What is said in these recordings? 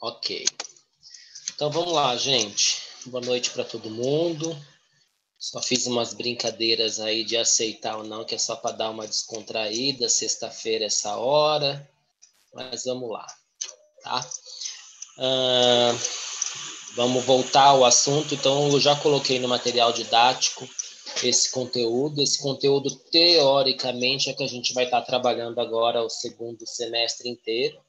Ok. Então vamos lá, gente. Boa noite para todo mundo. Só fiz umas brincadeiras aí de aceitar ou não, que é só para dar uma descontraída. Sexta-feira, essa hora. Mas vamos lá, tá? Vamos voltar ao assunto. Então, eu já coloquei no material didático esse conteúdo. Esse conteúdo, teoricamente, é que a gente vai estar trabalhando agora o segundo semestre inteiro.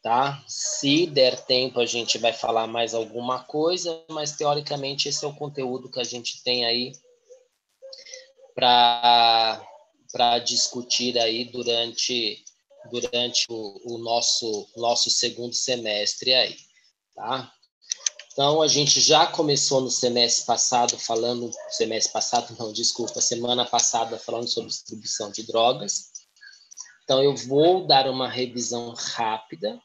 Tá? Se der tempo, a gente vai falar mais alguma coisa, mas teoricamente esse é o conteúdo que a gente tem aí para discutir aí durante o nosso segundo semestre aí, tá? Então, a gente já começou no semestre passado falando, semana passada falando sobre distribuição de drogas. Então, eu vou dar uma revisão rápida,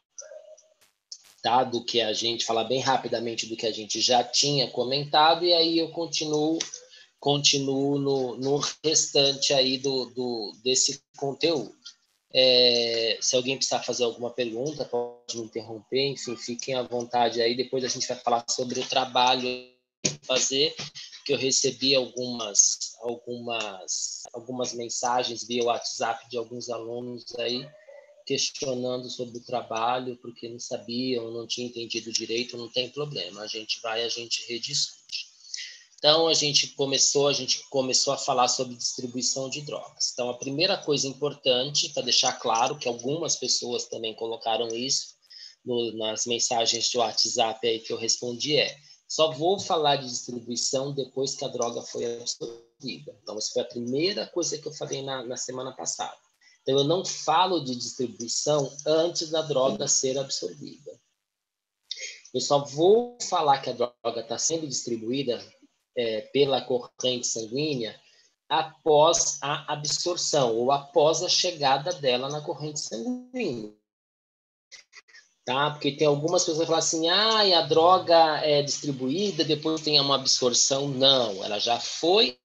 tá? Do que a gente, falar bem rapidamente do que a gente já tinha comentado, e aí eu continuo no restante aí desse conteúdo. Se alguém precisar fazer alguma pergunta, pode me interromper, enfim, fiquem à vontade aí, depois a gente vai falar sobre o trabalho que fazer, que eu recebi algumas mensagens via WhatsApp de alguns alunos aí, questionando sobre o trabalho, porque não sabiam, não tinha entendido direito, não tem problema, a gente rediscute. Então, a gente começou a falar sobre distribuição de drogas. Então, a primeira coisa importante, para deixar claro que algumas pessoas também colocaram isso nas mensagens de WhatsApp aí que eu respondi, só vou falar de distribuição depois que a droga foi absorvida. Então, essa foi a primeira coisa que eu falei na semana passada. Então, eu não falo de distribuição antes da droga ser absorvida. Eu só vou falar que a droga está sendo distribuída pela corrente sanguínea após a absorção ou após a chegada dela na corrente sanguínea. Tá? Porque tem algumas pessoas que falam assim, a droga é distribuída, depois tem uma absorção. Não, ela já foi.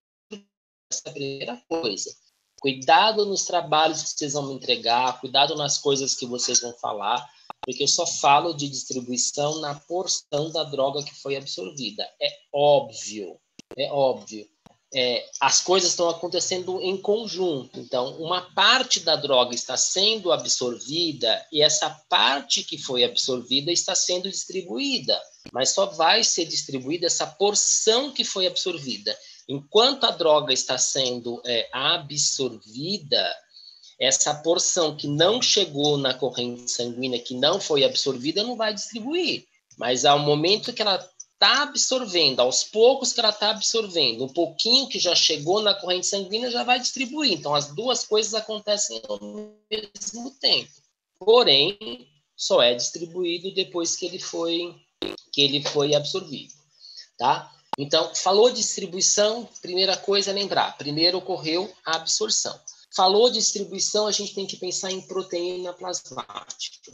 Essa é a primeira coisa. Cuidado nos trabalhos que vocês vão me entregar, cuidado nas coisas que vocês vão falar, porque eu só falo de distribuição na porção da droga que foi absorvida. É óbvio. As coisas estão acontecendo em conjunto. Então, uma parte da droga está sendo absorvida e essa parte que foi absorvida está sendo distribuída, mas só vai ser distribuída essa porção que foi absorvida. Enquanto a droga está sendo absorvida, essa porção que não chegou na corrente sanguínea, que não foi absorvida, não vai distribuir. Mas ao momento que ela está absorvendo, aos poucos que ela está absorvendo, um pouquinho que já chegou na corrente sanguínea já vai distribuir. Então, as duas coisas acontecem ao mesmo tempo. Porém, só é distribuído depois que ele foi absorvido, tá? Então, falou de distribuição, primeira coisa a lembrar, primeiro ocorreu a absorção. Falou de distribuição, a gente tem que pensar em proteína plasmática.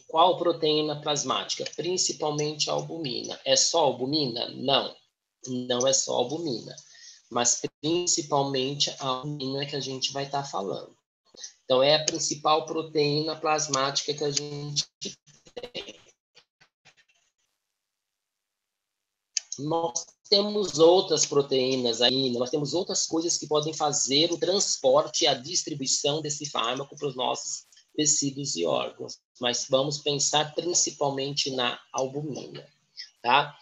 Qual proteína plasmática? Principalmente a albumina. É só albumina? Não, não é só albumina, mas principalmente a albumina que a gente vai estar falando. Então, é a principal proteína plasmática que a gente tem. Nós temos outras proteínas ainda, nós temos outras coisas que podem fazer o transporte e a distribuição desse fármaco para os nossos tecidos e órgãos, mas vamos pensar principalmente na albumina, tá?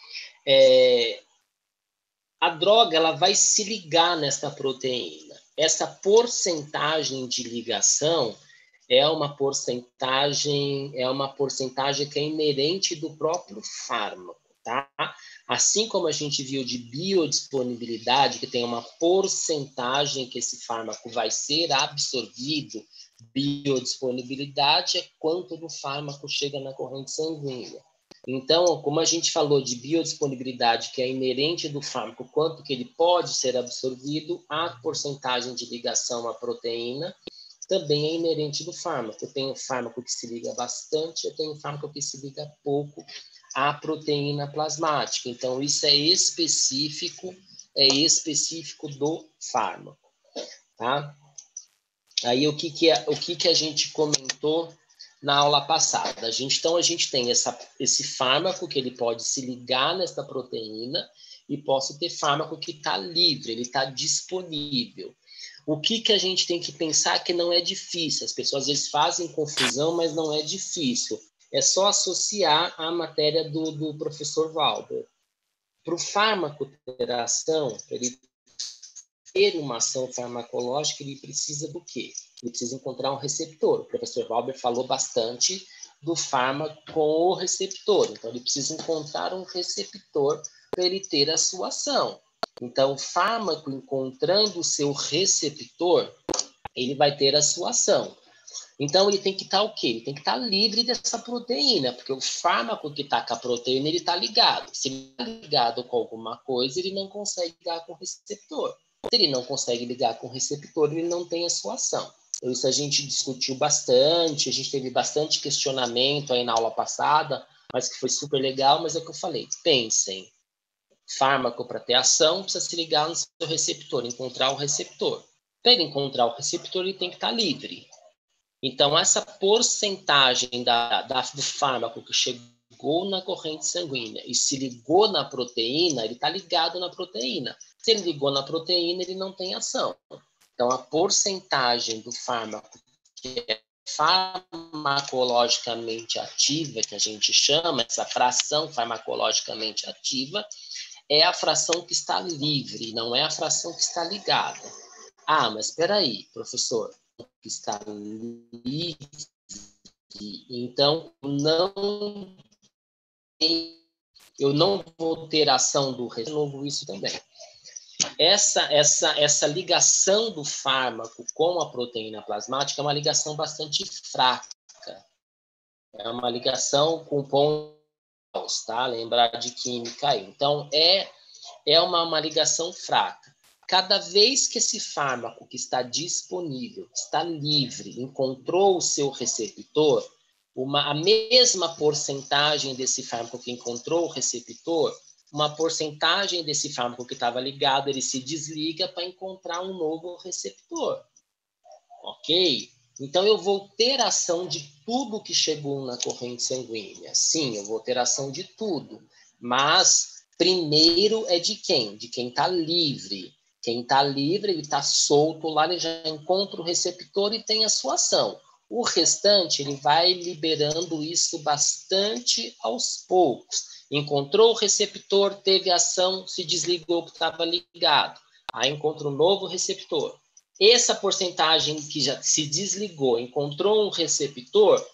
A droga ela vai se ligar nessa proteína. Essa porcentagem de ligação é uma porcentagem que é inerente do próprio fármaco, tá? Assim como a gente viu de biodisponibilidade, que tem uma porcentagem que esse fármaco vai ser absorvido, biodisponibilidade é quanto do fármaco chega na corrente sanguínea. Então, como a gente falou de biodisponibilidade, que é inerente do fármaco, quanto que ele pode ser absorvido, a porcentagem de ligação à proteína também é inerente do fármaco. Eu tenho fármaco que se liga bastante, eu tenho fármaco que se liga pouco à proteína plasmática. Então, isso é específico do fármaco, tá? Aí, o que a gente comentou na aula passada. Então, a gente tem esse fármaco que ele pode se ligar nessa proteína e posso ter fármaco que está livre, ele está disponível. O que a gente tem que pensar que não é difícil? As pessoas às vezes fazem confusão, mas não é difícil. É só associar a matéria do professor Valber. Para o fármaco ter ação, ele ter uma ação farmacológica, ele precisa do quê? Ele precisa encontrar um receptor. O professor Valber falou bastante do fármaco com o receptor. Então, ele precisa encontrar um receptor para ele ter a sua ação. Então, o fármaco encontrando o seu receptor, ele vai ter a sua ação. Então, ele tem que estar o quê? Ele tem que estar livre dessa proteína, porque o fármaco que está com a proteína, ele está ligado. Se ele está ligado com alguma coisa, ele não consegue ligar com o receptor. Se ele não consegue ligar com o receptor, ele não tem a sua ação. Então, isso a gente discutiu bastante, a gente teve bastante questionamento aí na aula passada, mas que foi super legal, mas é o que eu falei. Pensem, fármaco para ter ação precisa se ligar no seu receptor, encontrar o receptor. Para ele encontrar o receptor, ele tem que estar livre. Então, essa porcentagem do fármaco que chegou na corrente sanguínea e se ligou na proteína, ele está ligado na proteína. Se ele ligou na proteína, ele não tem ação. Então, a porcentagem do fármaco que é farmacologicamente ativa, que a gente chama, essa fração farmacologicamente ativa, é a fração que está livre, não é a fração que está ligada. Ah, mas espera aí, professor, que está livre, então eu não vou ter ação do receptor, isso também. Essa ligação do fármaco com a proteína plasmática é uma ligação bastante fraca. É uma ligação com pontos, tá? Lembrar de química aí. Então, é uma ligação fraca. Cada vez que esse fármaco que está disponível, está livre, encontrou o seu receptor, a mesma porcentagem desse fármaco que encontrou o receptor, uma porcentagem desse fármaco que estava ligado, ele se desliga para encontrar um novo receptor. Ok? Então, eu vou ter ação de tudo que chegou na corrente sanguínea. Sim, eu vou ter ação de tudo. Mas, primeiro é de quem? De quem está livre. Quem está livre, ele está solto lá, ele já encontra o receptor e tem a sua ação. O restante, ele vai liberando isso bastante aos poucos. Encontrou o receptor, teve ação, se desligou porque estava ligado. Aí encontra um novo receptor. Essa porcentagem que já se desligou, encontrou o receptor,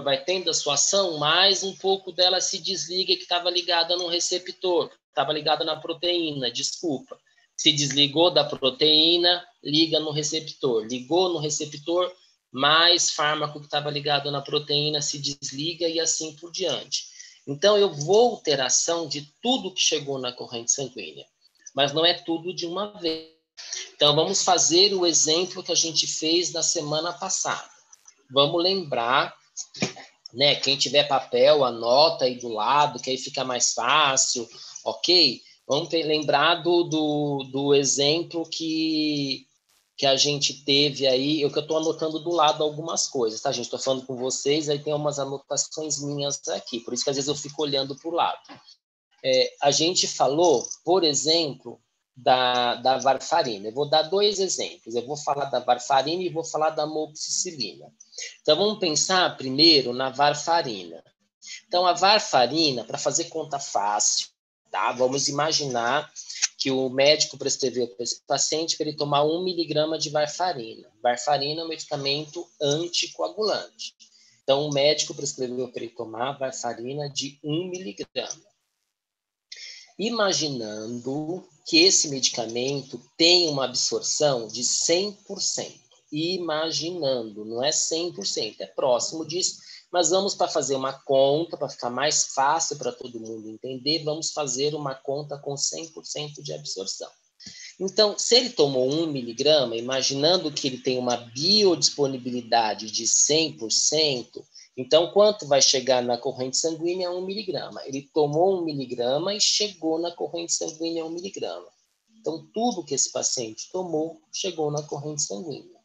vai tendo a sua ação, mais um pouco dela se desliga que estava ligada no receptor, estava ligada na proteína, desculpa. Se desligou da proteína, liga no receptor. Ligou no receptor, mais fármaco que estava ligado na proteína se desliga e assim por diante. Então, eu vou ter ação de tudo que chegou na corrente sanguínea, mas não é tudo de uma vez. Então, vamos fazer o exemplo que a gente fez na semana passada. Vamos lembrar, né? Quem tiver papel, anota aí do lado, que aí fica mais fácil, ok? Vamos lembrar do exemplo que a gente teve aí, eu que eu estou anotando do lado algumas coisas, tá, gente? Estou falando com vocês, aí tem umas anotações minhas aqui, por isso que às vezes eu fico olhando para o lado. A gente falou, por exemplo, da varfarina. Eu vou dar dois exemplos. Eu vou falar da varfarina e vou falar da amoxicilina. Então, vamos pensar primeiro na varfarina. Então, a varfarina, para fazer conta fácil, tá? Vamos imaginar que o médico prescreveu para esse paciente para ele tomar 1 miligrama de varfarina. Varfarina é um medicamento anticoagulante. Então, o médico prescreveu para ele tomar varfarina de 1 miligrama. Imaginando que esse medicamento tem uma absorção de 100%. Imaginando, não é 100%, é próximo disso, mas vamos para fazer uma conta, para ficar mais fácil para todo mundo entender, vamos fazer uma conta com 100% de absorção. Então, se ele tomou 1 miligrama, imaginando que ele tem uma biodisponibilidade de 100%, então, quanto vai chegar na corrente sanguínea? 1 miligrama. Ele tomou 1 miligrama e chegou na corrente sanguínea 1 miligrama. Então, tudo que esse paciente tomou chegou na corrente sanguínea.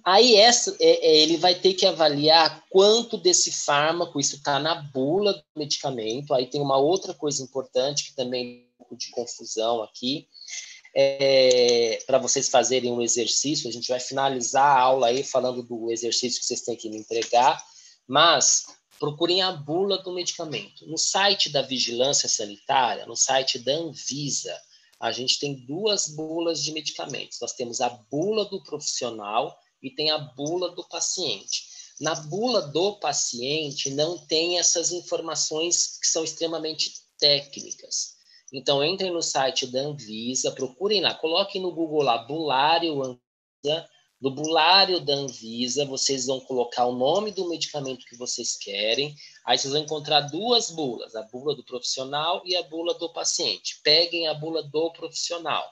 Aí ele vai ter que avaliar quanto desse fármaco, isso está na bula do medicamento. Aí tem uma outra coisa importante que também é um pouco de confusão aqui, para vocês fazerem um exercício. A gente vai finalizar a aula aí falando do exercício que vocês têm que me entregar, mas procurem a bula do medicamento. No site da Vigilância Sanitária, no site da Anvisa, a gente tem 2 bulas de medicamentos. Nós temos a bula do profissional e tem a bula do paciente. Na bula do paciente não tem essas informações que são extremamente técnicas. Então, entrem no site da Anvisa, procurem lá, coloquem no Google lá, bulário Anvisa. No bulário da Anvisa, vocês vão colocar o nome do medicamento que vocês querem. Aí vocês vão encontrar 2 bulas, a bula do profissional e a bula do paciente. Peguem a bula do profissional.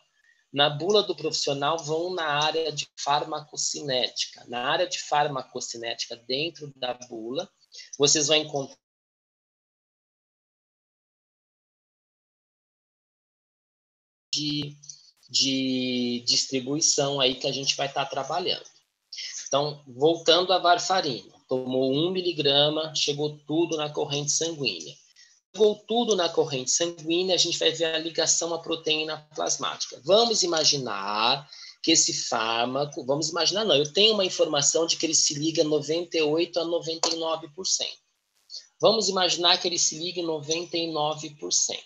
Na bula do profissional, vão na área de farmacocinética. Na área de farmacocinética, dentro da bula, vocês vão encontrar de distribuição aí que a gente vai estar trabalhando. Então, voltando à varfarina, tomou 1 miligrama, chegou tudo na corrente sanguínea. Chegou tudo na corrente sanguínea, a gente vai ver a ligação à proteína plasmática. Vamos imaginar que esse fármaco, não, eu tenho uma informação de que ele se liga 98% a 99%. Vamos imaginar que ele se liga em 99%.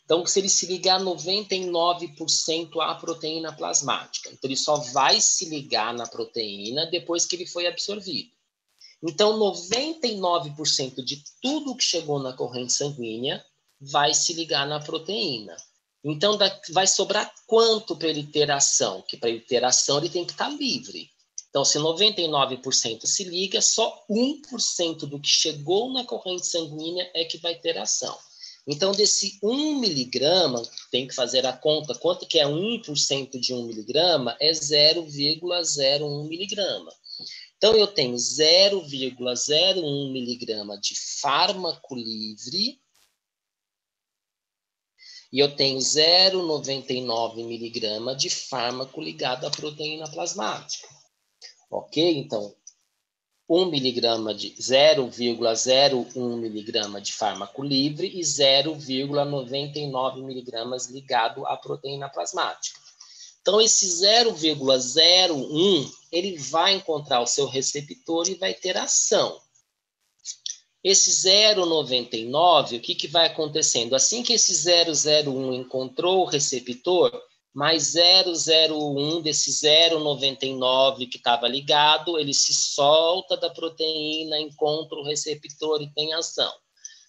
Então, se ele se ligar 99% à proteína plasmática, então ele só vai se ligar na proteína depois que ele foi absorvido. Então, 99% de tudo que chegou na corrente sanguínea vai se ligar na proteína. Então, vai sobrar quanto para ele ter ação? Que para ele ter ação, ele tem que estar livre. Então, se 99% se liga, só 1% do que chegou na corrente sanguínea é que vai ter ação. Então, desse 1 miligrama, tem que fazer a conta, quanto que é 1% de 1 miligrama? É 0,01 miligrama. Então, eu tenho 0,01 miligrama de fármaco livre e eu tenho 0,99 miligrama de fármaco ligado à proteína plasmática. Ok? Então, 1 miligrama de 0,01 miligrama de fármaco livre e 0,99 miligramas ligado à proteína plasmática. Então, esse 0,01, ele vai encontrar o seu receptor e vai ter ação. Esse 0,99, o que vai acontecendo? Assim que esse 0,01 encontrou o receptor, mais 0,01 desse 0,99 que estava ligado, ele se solta da proteína, encontra o receptor e tem ação.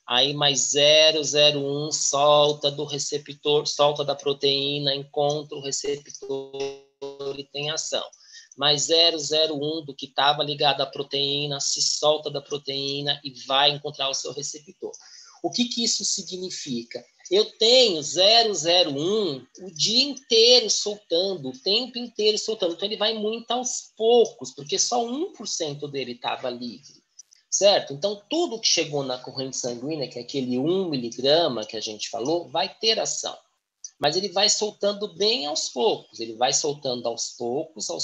Aí mais 0,01 solta do receptor, solta da proteína, encontra o receptor e tem ação. Mais 0,01 do que estava ligado à proteína, se solta da proteína e vai encontrar o seu receptor. O que isso significa? Eu tenho 0,01 o dia inteiro soltando, o tempo inteiro soltando. Então, ele vai muito aos poucos, porque só 1% dele estava livre. Certo? Então, tudo que chegou na corrente sanguínea, que é aquele 1 miligrama que a gente falou, vai ter ação. Mas ele vai soltando bem aos poucos. Ele vai soltando aos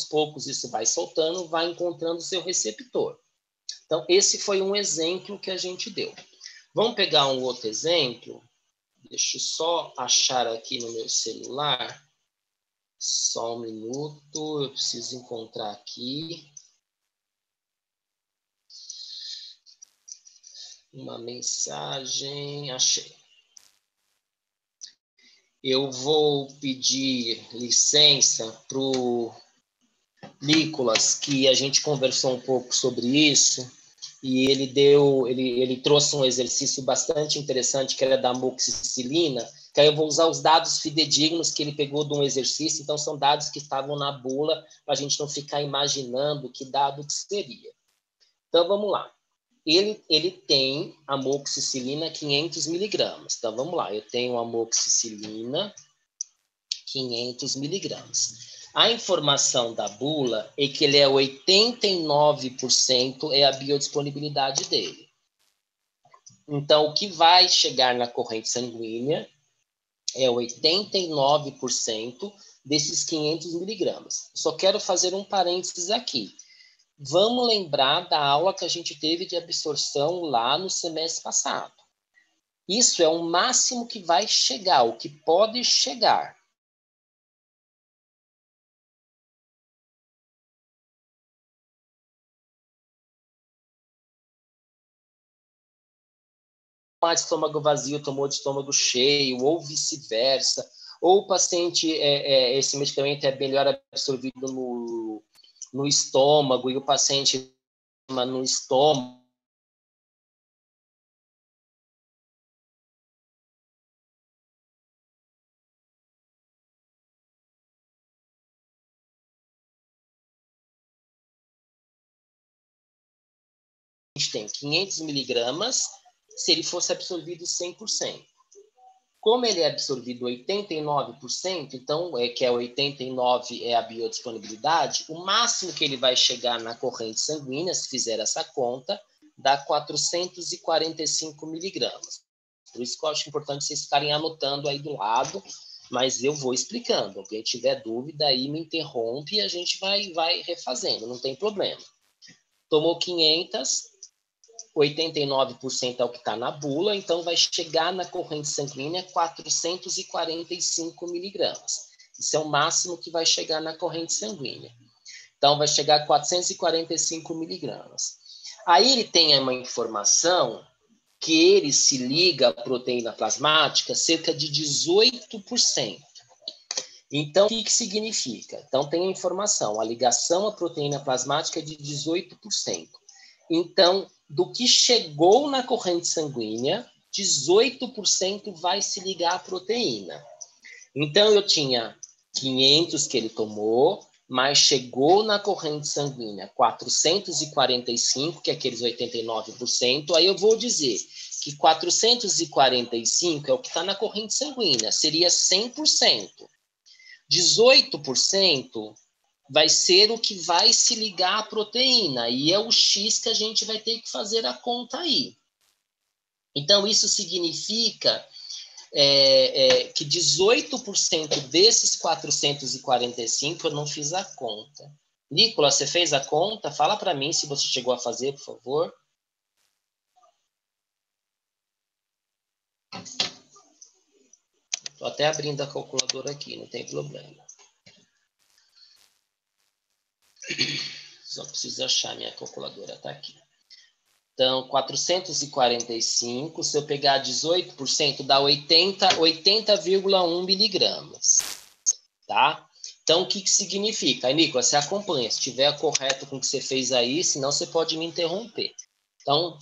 poucos isso vai soltando, vai encontrando o seu receptor. Então, esse foi um exemplo que a gente deu. Vamos pegar um outro exemplo? Deixa eu só achar aqui no meu celular. Só um minuto, eu preciso encontrar aqui. Uma mensagem, achei. Eu vou pedir licença para o Nicolas, que a gente conversou um pouco sobre isso, e ele trouxe um exercício bastante interessante, que era da amoxicilina, que aí eu vou usar os dados fidedignos que ele pegou de um exercício, então são dados que estavam na bula, para a gente não ficar imaginando que dado que seria. Então, vamos lá. Ele tem amoxicilina 500 miligramas. Então, vamos lá. Eu tenho amoxicilina 500 miligramas. A informação da bula é que ele é 89% é a biodisponibilidade dele. Então, o que vai chegar na corrente sanguínea é 89% desses 500 miligramas. Só quero fazer um parênteses aqui. Vamos lembrar da aula que a gente teve de absorção lá no semestre passado. Isso é o máximo que vai chegar, o que pode chegar. De estômago vazio tomou de estômago cheio, ou vice-versa, ou o paciente, esse medicamento é melhor absorvido no estômago, e o paciente no estômago. A gente tem 500 miligramas, se ele fosse absorvido 100%. Como ele é absorvido 89%, então, que é 89% é a biodisponibilidade, o máximo que ele vai chegar na corrente sanguínea, se fizer essa conta, dá 445 miligramas. Por isso que eu acho importante vocês ficarem anotando aí do lado, mas eu vou explicando. Quem tiver dúvida aí me interrompe e a gente vai refazendo, não tem problema. Tomou 500, 89% é o que está na bula, então vai chegar na corrente sanguínea 445 miligramas. Isso é o máximo que vai chegar na corrente sanguínea. Então, vai chegar a 445 miligramas. Aí ele tem uma informação que ele se liga à proteína plasmática cerca de 18%. Então, o que significa? Então, tem a informação, a ligação à proteína plasmática é de 18%. Então, do que chegou na corrente sanguínea, 18% vai se ligar à proteína. Então, eu tinha 500 que ele tomou, mas chegou na corrente sanguínea 445, que é aqueles 89%, aí eu vou dizer que 445 é o que está na corrente sanguínea, seria 100%. 18% vai ser o que vai se ligar à proteína, e é o X que a gente vai ter que fazer a conta aí. Então, isso significa que 18% desses 445 eu não fiz a conta. Nicolas, você fez a conta? Fala para mim se você chegou a fazer, por favor. Estou até abrindo a calculadora aqui, não tem problema. Só preciso achar minha calculadora, tá aqui. Então, 445, se eu pegar 18%, dá 80,1 miligramas. Tá? Então, o que significa? Aí, Nicolas, você acompanha. Se estiver correto com o que você fez aí, senão você pode me interromper. Então,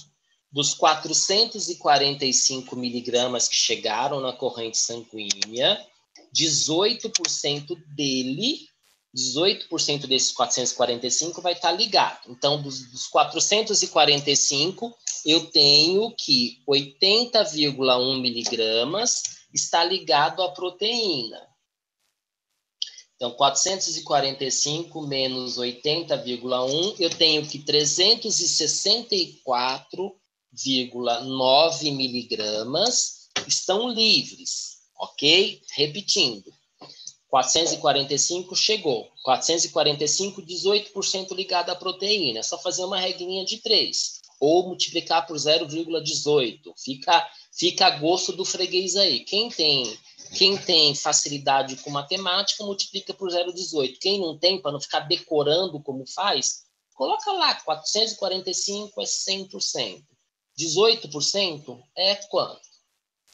dos 445 miligramas que chegaram na corrente sanguínea, 18% dele, 18% desses 445 vai estar ligado. Então, dos 445, eu tenho que 80,1 miligramas está ligado à proteína. Então, 445 menos 80,1, eu tenho que 364,9 miligramas estão livres, ok? Repetindo. 445 chegou. 445, 18% ligado à proteína. É só fazer uma regrinha de 3. Ou multiplicar por 0,18. Fica a gosto do freguês aí. Quem tem facilidade com matemática, multiplica por 0,18. Quem não tem, para não ficar decorando como faz, coloca lá, 445 é 100%. 18% é quanto?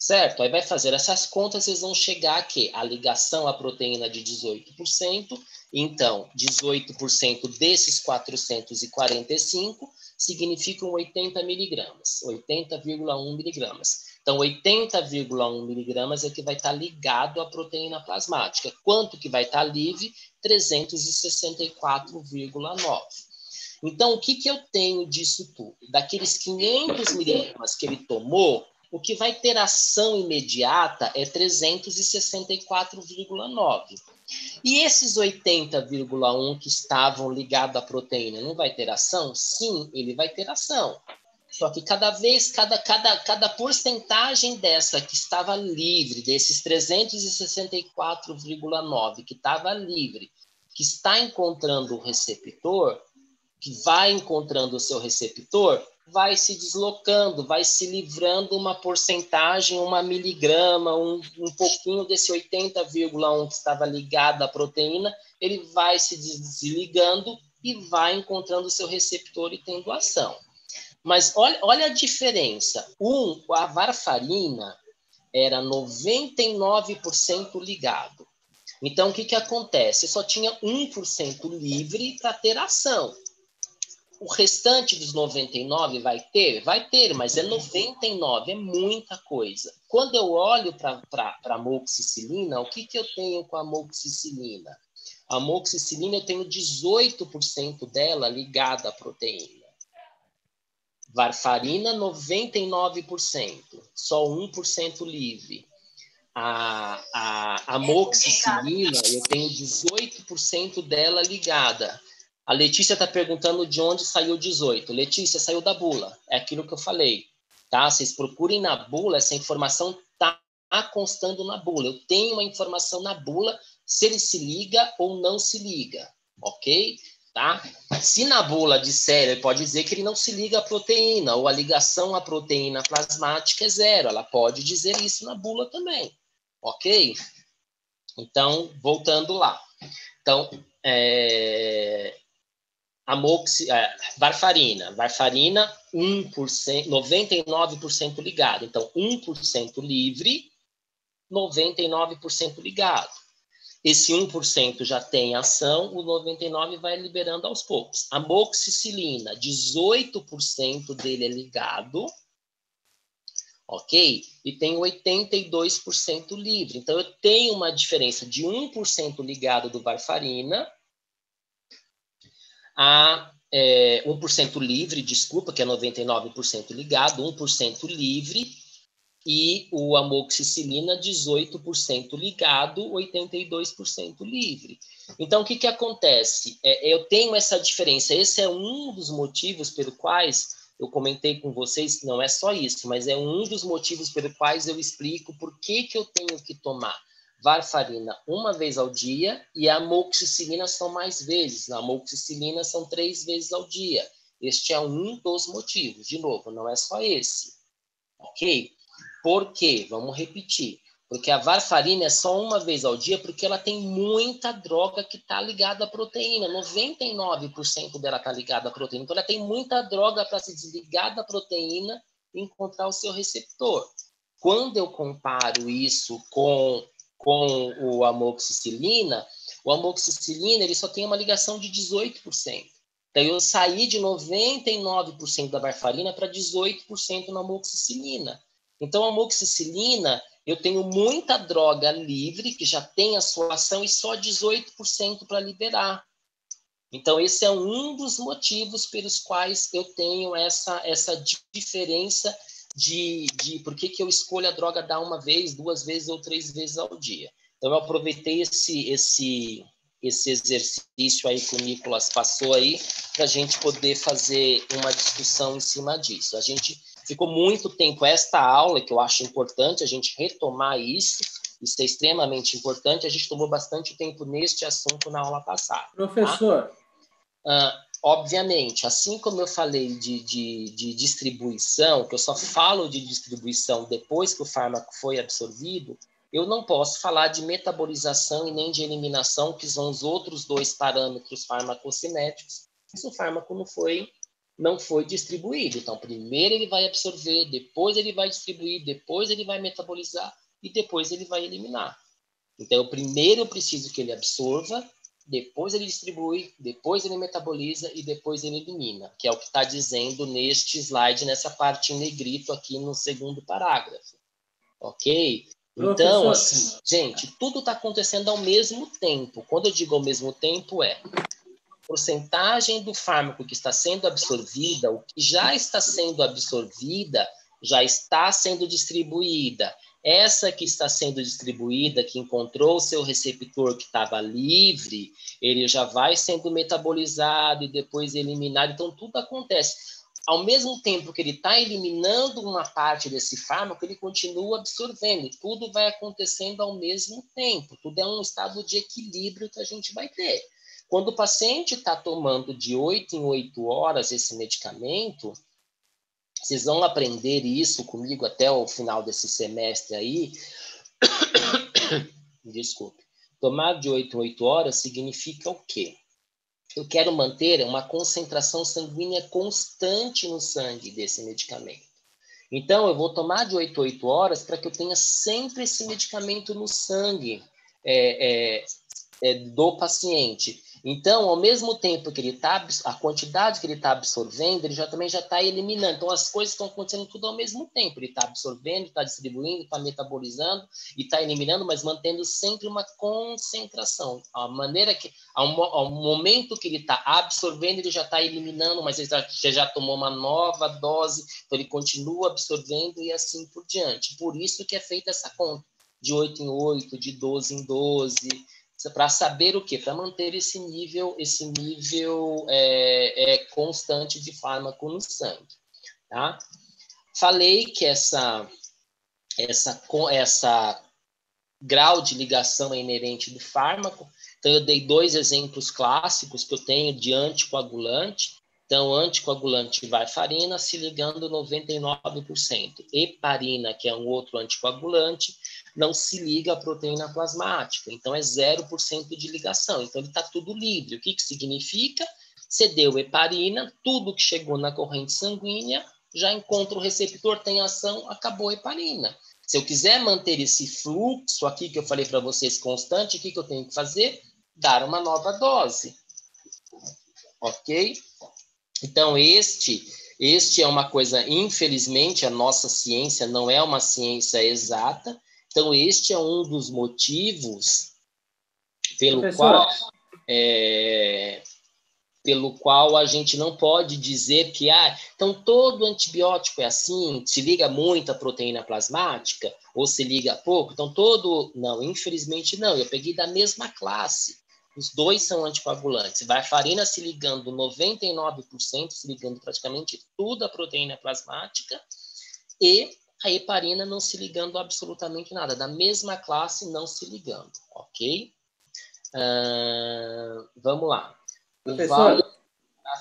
Certo? Aí vai fazer essas contas, vocês vão chegar a quê? A ligação à proteína de 18%. Então, 18% desses 445 significam 80 miligramas, 80,1 miligramas. Então, 80,1 miligramas é que vai estar ligado à proteína plasmática. Quanto que vai estar livre? 364,9. Então, o que eu tenho disso tudo? Daqueles 500 miligramas que ele tomou, o que vai ter ação imediata é 364,9. E esses 80,1 que estavam ligados à proteína, não vai ter ação? Sim, ele vai ter ação. Só que cada porcentagem dessa que estava livre, desses 364,9 que estava livre, que está encontrando o receptor, que vai encontrando o seu receptor, vai se deslocando, vai se livrando uma porcentagem, uma miligrama, um pouquinho desse 80,1 que estava ligado à proteína, ele vai se desligando e vai encontrando o seu receptor e tendo ação. Mas olha a diferença. A varfarina era 99% ligado. Então, o que acontece? Só tinha 1% livre para ter ação. O restante dos 99 vai ter? Vai ter, mas é 99, é muita coisa. Quando eu olho para a amoxicilina, o que eu tenho com a amoxicilina? A amoxicilina, eu tenho 18% dela ligada à proteína. Varfarina, 99%, só 1% livre. A amoxicilina, eu tenho 18% dela ligada. A Letícia está perguntando de onde saiu 18. Letícia, saiu da bula. É aquilo que eu falei. Tá? Vocês procurem na bula, essa informação está constando na bula. Eu tenho uma informação na bula se ele se liga ou não se liga. Ok? Tá? Se na bula disser, ele pode dizer que ele não se liga à proteína, ou a ligação à proteína plasmática é zero. Ela pode dizer isso na bula também. Ok? Então, voltando lá. Então, varfarina. Varfarina, 1%, 99% ligado. Então, 1% livre, 99% ligado. Esse 1% já tem ação, o 99% vai liberando aos poucos. Amoxicilina, 18% dele é ligado, ok? E tem 82% livre. Então, eu tenho uma diferença de 1% ligado do varfarina a 1% livre, desculpa, que é 99% ligado, 1% livre, e o amoxicilina 18% ligado, 82% livre. Então, o que acontece? Eu tenho essa diferença. Esse é um dos motivos pelo quais eu comentei com vocês, que não é só isso, mas é um dos motivos pelo quais eu explico por que eu tenho que tomar varfarina uma vez ao dia e a amoxicilina são mais vezes. A amoxicilina são 3 vezes ao dia. Este é um dos motivos. De novo, não é só esse. Ok? Por quê? Vamos repetir. Porque a varfarina é só uma vez ao dia porque ela tem muita droga que está ligada à proteína. 99% dela está ligada à proteína. Então, ela tem muita droga para se desligar da proteína e encontrar o seu receptor. Quando eu comparo isso com o amoxicilina ele só tem uma ligação de 18%. Então, eu saí de 99% da varfarina para 18% na amoxicilina. Então, a amoxicilina, eu tenho muita droga livre, que já tem a sua ação, e só 18% para liberar. Então, esse é um dos motivos pelos quais eu tenho essa diferença de por que eu escolho a droga dar uma vez, 2 vezes ou 3 vezes ao dia. Então, eu aproveitei esse exercício aí que o Nicolas passou aí para a gente poder fazer uma discussão em cima disso. A gente ficou muito tempo, esta aula, que eu acho importante a gente retomar isso é extremamente importante, a gente tomou bastante tempo neste assunto na aula passada. Professor. Tá? Obviamente, assim como eu falei de distribuição, que eu só falo de distribuição depois que o fármaco foi absorvido, eu não posso falar de metabolização e nem de eliminação, que são os outros 2 parâmetros farmacocinéticos, se o fármaco não foi distribuído. Então, primeiro ele vai absorver, depois ele vai distribuir, depois ele vai metabolizar e depois ele vai eliminar. Então, primeiro eu preciso que ele absorva, depois ele distribui, depois ele metaboliza e depois ele elimina, que é o que está dizendo neste slide, nessa parte em negrito aqui no segundo parágrafo. Ok? Então, assim, gente, tudo está acontecendo ao mesmo tempo. Quando eu digo ao mesmo tempo, porcentagem do fármaco que está sendo absorvida, o que já está sendo absorvida, já está sendo distribuída. Essa que está sendo distribuída, que encontrou o seu receptor que estava livre, ele já vai sendo metabolizado e depois eliminado. Então, tudo acontece. Ao mesmo tempo que ele está eliminando uma parte desse fármaco, ele continua absorvendo. Tudo vai acontecendo ao mesmo tempo. Tudo é um estado de equilíbrio que a gente vai ter. Quando o paciente está tomando de 8 em 8 horas esse medicamento, vocês vão aprender isso comigo até o final desse semestre aí. Desculpe. Tomar de 8 em 8 horas significa o quê? Eu quero manter uma concentração sanguínea constante no sangue desse medicamento. Então, eu vou tomar de 8 a 8 horas para que eu tenha sempre esse medicamento no sangue do paciente. Então, ao mesmo tempo que ele está, a quantidade que ele está absorvendo, ele também já está eliminando. Então, as coisas estão acontecendo tudo ao mesmo tempo. Ele está absorvendo, está distribuindo, está metabolizando e está eliminando, mas mantendo sempre uma concentração. A maneira que, ao momento que ele está absorvendo, ele já está eliminando, mas ele já tomou uma nova dose, então ele continua absorvendo e assim por diante. Por isso que é feita essa conta de 8 em 8, de 12 em 12, para saber o quê? Para manter esse nível constante de fármaco no sangue. Tá? Falei que essa grau de ligação é inerente do fármaco. Então, eu dei 2 exemplos clássicos que eu tenho de anticoagulante. Então, anticoagulante varfarina se ligando 99%. Heparina, que é um outro anticoagulante, não se liga à proteína plasmática. Então, é 0% de ligação. Então, ele está tudo livre. O que significa? Você deu heparina, tudo que chegou na corrente sanguínea já encontra o receptor, tem ação, acabou a heparina. Se eu quiser manter esse fluxo aqui que eu falei para vocês constante, o que eu tenho que fazer? Dar uma nova dose. Ok? Então, este é uma coisa, infelizmente, a nossa ciência não é uma ciência exata. Então, este é um dos motivos pelo qual a gente não pode dizer que então todo antibiótico é assim, se liga muito à proteína plasmática ou se liga pouco, então não, infelizmente não, eu peguei da mesma classe, os dois são anticoagulantes, varfarina se ligando 99%, se ligando praticamente tudo à proteína plasmática e a heparina não se ligando absolutamente nada, da mesma classe não se ligando, ok? Vamos lá. Professor,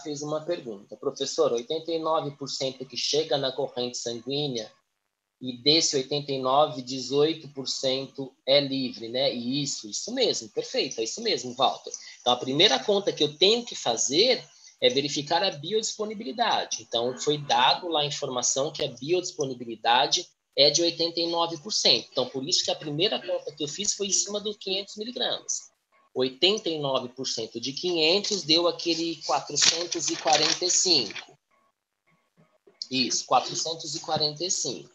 fez uma pergunta. Professor, 89% que chega na corrente sanguínea e desse 89, 18% é livre, né? E isso mesmo, perfeito, é isso mesmo, Walter. Então, a primeira conta que eu tenho que fazer é verificar a biodisponibilidade. Então, foi dado lá a informação que a biodisponibilidade é de 89%. Então, por isso que a primeira conta que eu fiz foi em cima dos 500 miligramas. 89% de 500 deu aquele 445. Isso, 445,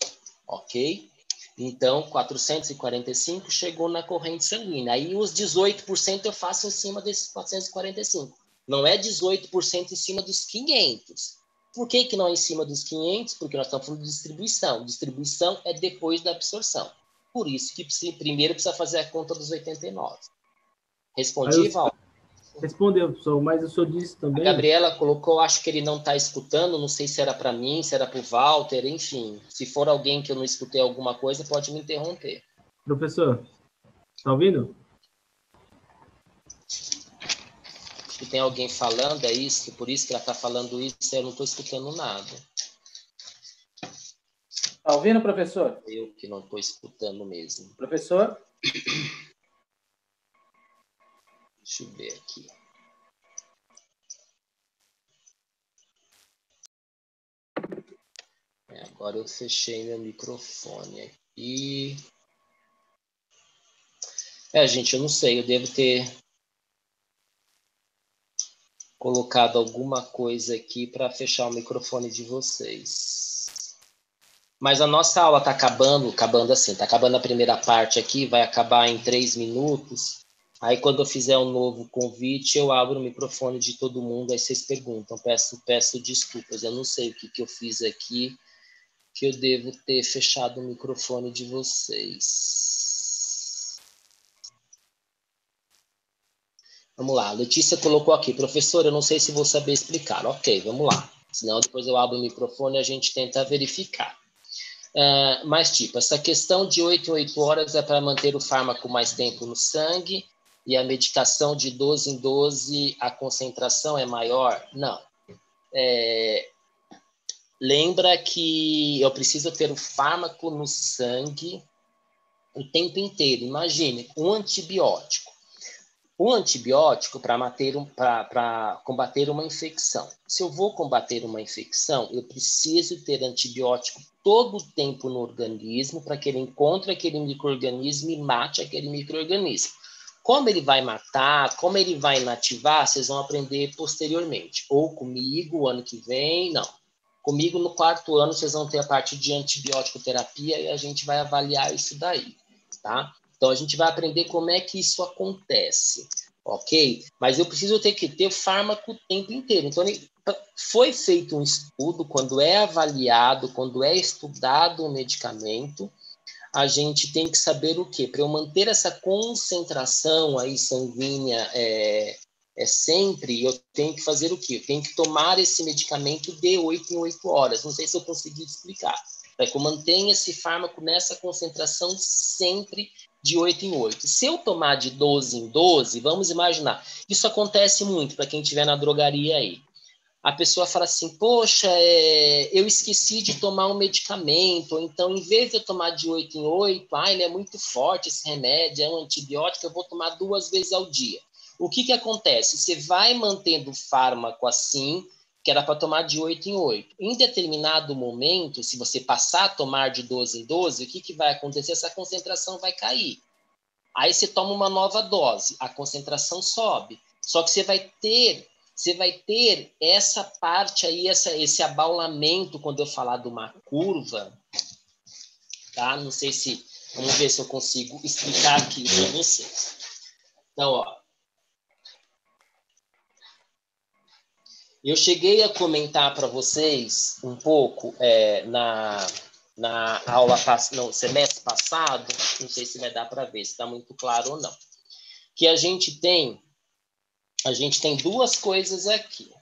ok? Então, 445 chegou na corrente sanguínea. Aí, os 18% eu faço em cima desses 445. Não é 18% em cima dos 500. Por que não é em cima dos 500? Porque nós estamos falando de distribuição. Distribuição é depois da absorção. Por isso que primeiro precisa fazer a conta dos 89. Respondi, Val? Respondeu, professor, mas o senhor disse também... A Gabriela colocou, acho que ele não está escutando, não sei se era para mim, se era para o Walter, enfim. Se for alguém que eu não escutei alguma coisa, pode me interromper. Professor, está ouvindo? Acho que tem alguém falando, é isso, que por isso que ela está falando isso, eu não estou escutando nada. Está ouvindo, professor? Eu que não estou escutando mesmo. Professor? Deixa eu ver aqui. Agora eu fechei meu microfone aqui. Gente, eu não sei, eu devo ter colocado alguma coisa aqui para fechar o microfone de vocês. Mas a nossa aula está acabando assim, está acabando a primeira parte aqui, vai acabar em 3 minutos. Aí, quando eu fizer um novo convite, eu abro o microfone de todo mundo, aí vocês perguntam. Peço desculpas, eu não sei o que eu fiz aqui, que eu devo ter fechado o microfone de vocês. Vamos lá, a Letícia colocou aqui, professor, eu não sei se vou saber explicar. Ok, vamos lá. Senão depois eu abro o microfone e a gente tenta verificar. Mas, essa questão de 8 em 8 horas é para manter o fármaco mais tempo no sangue e a medicação de 12 em 12, a concentração é maior? Não. Lembra que eu preciso ter o fármaco no sangue o tempo inteiro. Imagine, um antibiótico. Um antibiótico para combater uma infecção. Se eu vou combater uma infecção, eu preciso ter antibiótico todo o tempo no organismo para que ele encontre aquele micro-organismo e mate aquele micro-organismo. Como ele vai matar, como ele vai inativar, vocês vão aprender posteriormente. Ou comigo, ano que vem, não. Comigo, no 4º ano, vocês vão ter a parte de antibiótico terapia e a gente vai avaliar isso daí, tá? Então, a gente vai aprender como é que isso acontece, ok? Mas eu preciso ter que ter fármaco o tempo inteiro. Então, foi feito um estudo, quando é avaliado, quando é estudado o medicamento, a gente tem que saber o quê? Para eu manter essa concentração aí sanguínea sempre, eu tenho que fazer o quê? Eu tenho que tomar esse medicamento de 8 em 8 horas. Não sei se eu consegui explicar. Para que eu mantenha esse fármaco nessa concentração sempre de 8 em 8. Se eu tomar de 12 em 12, vamos imaginar, isso acontece muito para quem estiver na drogaria aí. A pessoa fala assim, poxa, eu esqueci de tomar um medicamento, ou então, em vez de eu tomar de 8 em 8, ele é muito forte esse remédio, é um antibiótico, eu vou tomar 2 vezes ao dia. O que acontece? Você vai mantendo o fármaco assim, que era para tomar de 8 em 8. Em determinado momento, se você passar a tomar de 12 em 12, o que vai acontecer? Essa concentração vai cair. Aí você toma uma nova dose, a concentração sobe. Só que você vai ter essa parte aí, esse abaulamento, quando eu falar de uma curva, tá? Não sei se... Vamos ver se eu consigo explicar aqui para vocês. Então, ó. Eu cheguei a comentar para vocês um pouco na aula, no semestre passado, não sei se vai dar para ver, se está muito claro ou não, que a gente tem 2 coisas aqui.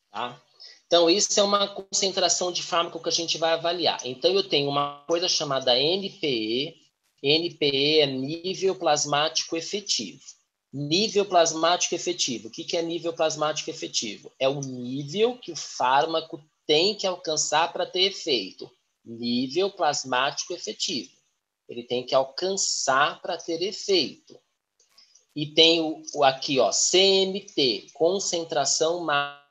Tá? Então, isso é uma concentração de fármaco que a gente vai avaliar. Então, eu tenho uma coisa chamada NPE. NPE é nível plasmático efetivo. Nível plasmático efetivo. O que é nível plasmático efetivo? É o nível que o fármaco tem que alcançar para ter efeito. Nível plasmático efetivo. Ele tem que alcançar para ter efeito. E tem aqui, ó, CMT, concentração máxima